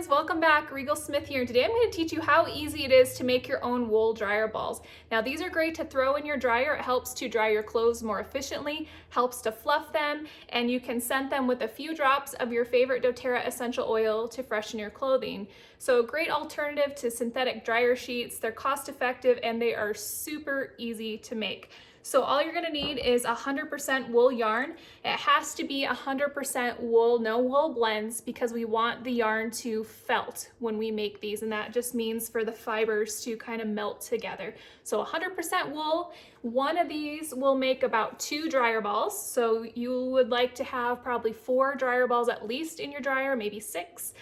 friends, welcome back. Regal Smith here, and today I'm going to teach you how easy it is to make your own wool dryer balls. Now these are great to throw in your dryer. It helps to dry your clothes more efficiently, helps to fluff them, and you can scent them with a few drops of your favorite doTERRA essential oil to freshen your clothing. So a great alternative to synthetic dryer sheets. They're cost effective and they are super easy to make. So all you're gonna need is 100% wool yarn. It has to be 100% wool, no wool blends, because we want the yarn to felt when we make these, and that just means for the fibers to kind of melt together. So 100% wool. One of these will make about 2 dryer balls. So you would like to have probably 4 dryer balls at least in your dryer, maybe 6.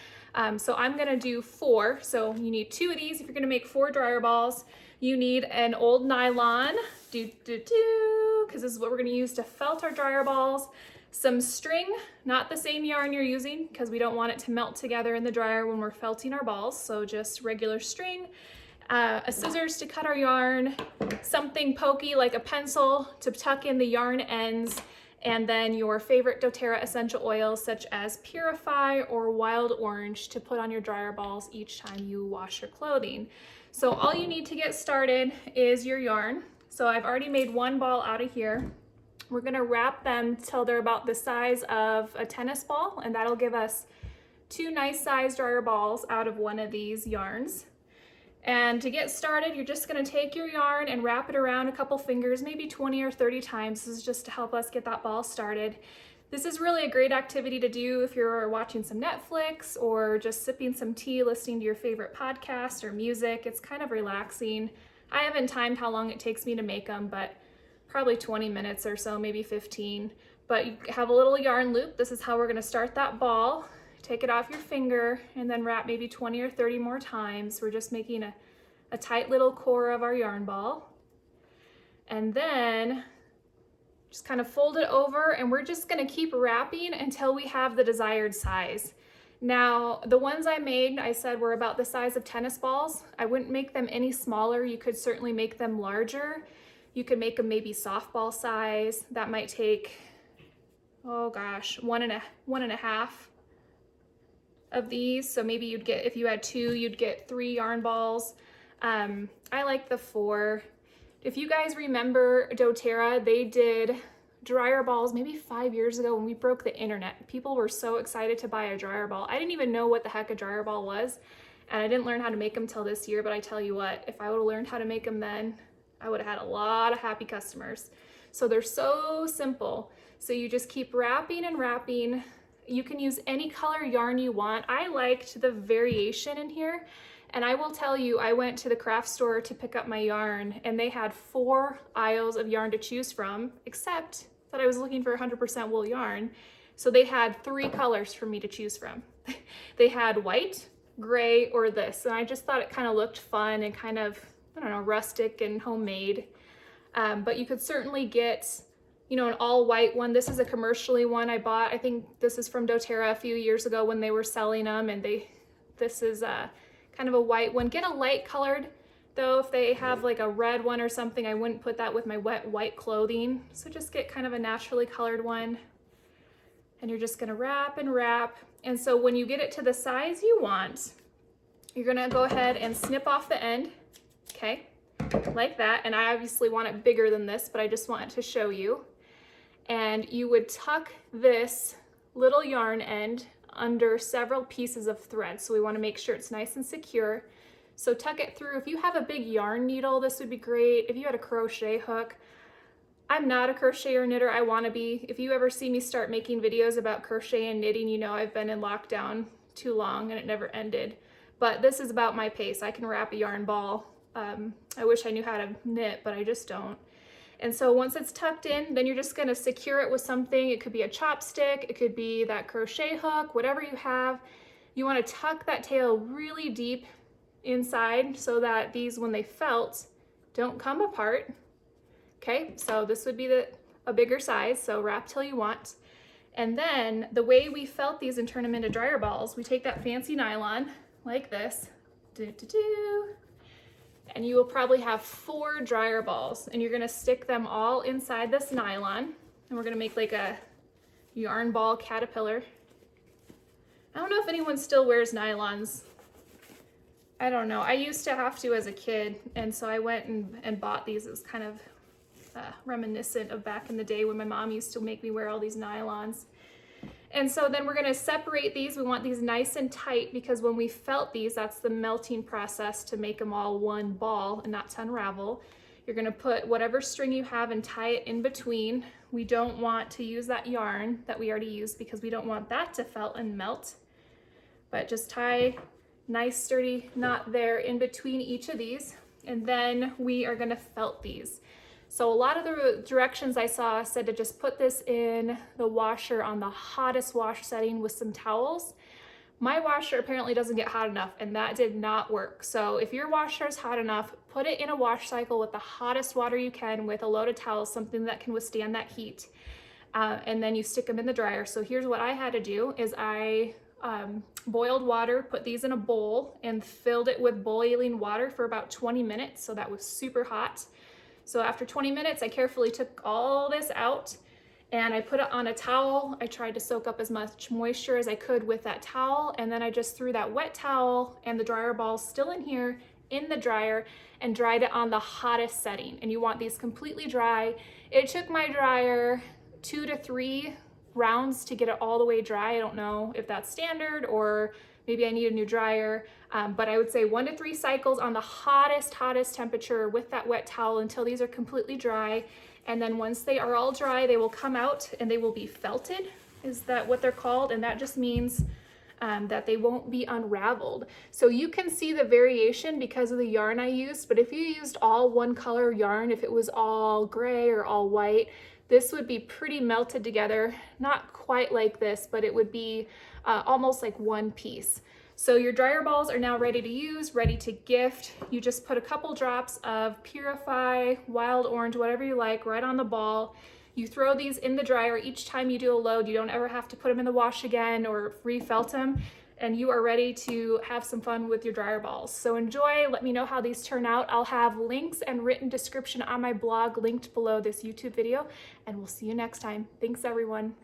So I'm gonna do 4. So you need 2 of these if you're gonna make 4 dryer balls. You need an old nylon, because this is what we're gonna use to felt our dryer balls. Some string, not the same yarn you're using, because we don't want it to melt together in the dryer when we're felting our balls, so just regular string. A scissors to cut our yarn, something pokey like a pencil to tuck in the yarn ends, and then your favorite doTERRA essential oils such as Purify or Wild Orange to put on your dryer balls each time you wash your clothing. So all you need to get started is your yarn. So I've already made 1 ball out of here. We're gonna wrap them till they're about the size of a tennis ball, and that'll give us 2 nice sized dryer balls out of one of these yarns. And to get started, you're just gonna take your yarn and wrap it around a couple fingers, maybe 20 or 30 times. This is just to help us get that ball started. This is really a great activity to do if you're watching some Netflix or just sipping some tea, listening to your favorite podcast or music. It's kind of relaxing. I haven't timed how long it takes me to make them, but probably 20 minutes or so, maybe 15. But you have a little yarn loop. This is how we're gonna start that ball. Take it off your finger and then wrap maybe 20 or 30 more times. We're just making a tight little core of our yarn ball. And then just kind of fold it over, and we're just gonna keep wrapping until we have the desired size. Now, the ones I made, I said were about the size of tennis balls. I wouldn't make them any smaller. You could certainly make them larger. You could make them maybe softball size. That might take, oh gosh, one and a half of these. So maybe you'd get, if you had 2, you'd get 3 yarn balls. I like the 4. If you guys remember doTERRA, they did dryer balls maybe 5 years ago when we broke the internet. People were so excited to buy a dryer ball. I didn't even know what the heck a dryer ball was, and I didn't learn how to make them till this year, but I tell you what, if I would have learned how to make them then, I would have had a lot of happy customers. So they're so simple. So you just keep wrapping and wrapping. You can use any color yarn you want. I liked the variation in here. And I will tell you, I went to the craft store to pick up my yarn, and they had 4 aisles of yarn to choose from, except that I was looking for 100% wool yarn. So they had 3 colors for me to choose from. They had white, gray, or this. And I just thought it kind of looked fun and kind of, I don't know, rustic and homemade. But you could certainly get, you know, an all white one. This is a commercially one I bought. I think this is from doTERRA a few years ago when they were selling them, and this is kind of a white one. Get a light colored though. If they have like a red one or something, I wouldn't put that with my wet white clothing. So just get kind of a naturally colored one, and you're just gonna wrap and wrap. And so when you get it to the size you want, you're gonna go ahead and snip off the end, okay, like that. And I obviously want it bigger than this, but I just want it to show you. And you would tuck this little yarn end under several pieces of thread. So we want to make sure it's nice and secure. So tuck it through. If you have a big yarn needle, this would be great. If you had a crochet hook, I'm not a crocheter knitter. I want to be. If you ever see me start making videos about crochet and knitting, you know I've been in lockdown too long and it never ended. But this is about my pace. I can wrap a yarn ball. I wish I knew how to knit, but I just don't. And so once it's tucked in, then you're just gonna secure it with something. It could be a chopstick, it could be that crochet hook, whatever you have. You wanna tuck that tail really deep inside so that these, when they felt, don't come apart. Okay, so this would be a bigger size, so wrap till you want. And then the way we felt these and turn them into dryer balls, we take that fancy nylon like this, and you will probably have 4 dryer balls, and you're gonna stick them all inside this nylon, and we're gonna make like a yarn ball caterpillar I don't know if anyone still wears nylons. I don't know. I used to have to as a kid, and so I went and bought these. It was kind of reminiscent of back in the day when my mom used to make me wear all these nylons. And so then we're gonna separate these. We want these nice and tight because when we felt these, that's the melting process to make them all one ball and not to unravel. You're gonna put whatever string you have and tie it in between. We don't want to use that yarn that we already used because we don't want that to felt and melt. But just tie nice sturdy knot there in between each of these. And then we are gonna felt these. So a lot of the directions I saw said to just put this in the washer on the hottest wash setting with some towels. My washer apparently doesn't get hot enough, and that did not work. So if your washer is hot enough, put it in a wash cycle with the hottest water you can with a load of towels, something that can withstand that heat. And then you stick them in the dryer. So here's what I had to do is I boiled water, put these in a bowl and filled it with boiling water for about 20 minutes. So that was super hot. So after 20 minutes, I carefully took all this out and I put it on a towel. I tried to soak up as much moisture as I could with that towel. And then I just threw that wet towel and the dryer balls still in here in the dryer and dried it on the hottest setting. And you want these completely dry. It took my dryer 2 to 3 rounds to get it all the way dry. I don't know if that's standard or maybe I need a new dryer, but I would say 1 to 3 cycles on the hottest temperature with that wet towel until these are completely dry. And then once they are all dry, they will come out and they will be felted, is that what they're called? And that just means that they won't be unraveled. So you can see the variation because of the yarn I used, but if you used all one color yarn, if it was all gray or all white, this would be pretty melted together, not quite like this, but it would be almost like one piece. So your dryer balls are now ready to use, ready to gift. You just put a couple drops of Purify, Wild Orange, whatever you like, right on the ball. You throw these in the dryer each time you do a load. You don't ever have to put them in the wash again or re-felt them. And you are ready to have some fun with your dryer balls. So enjoy, let me know how these turn out. I'll have links and written description on my blog linked below this YouTube video, and we'll see you next time. Thanks everyone.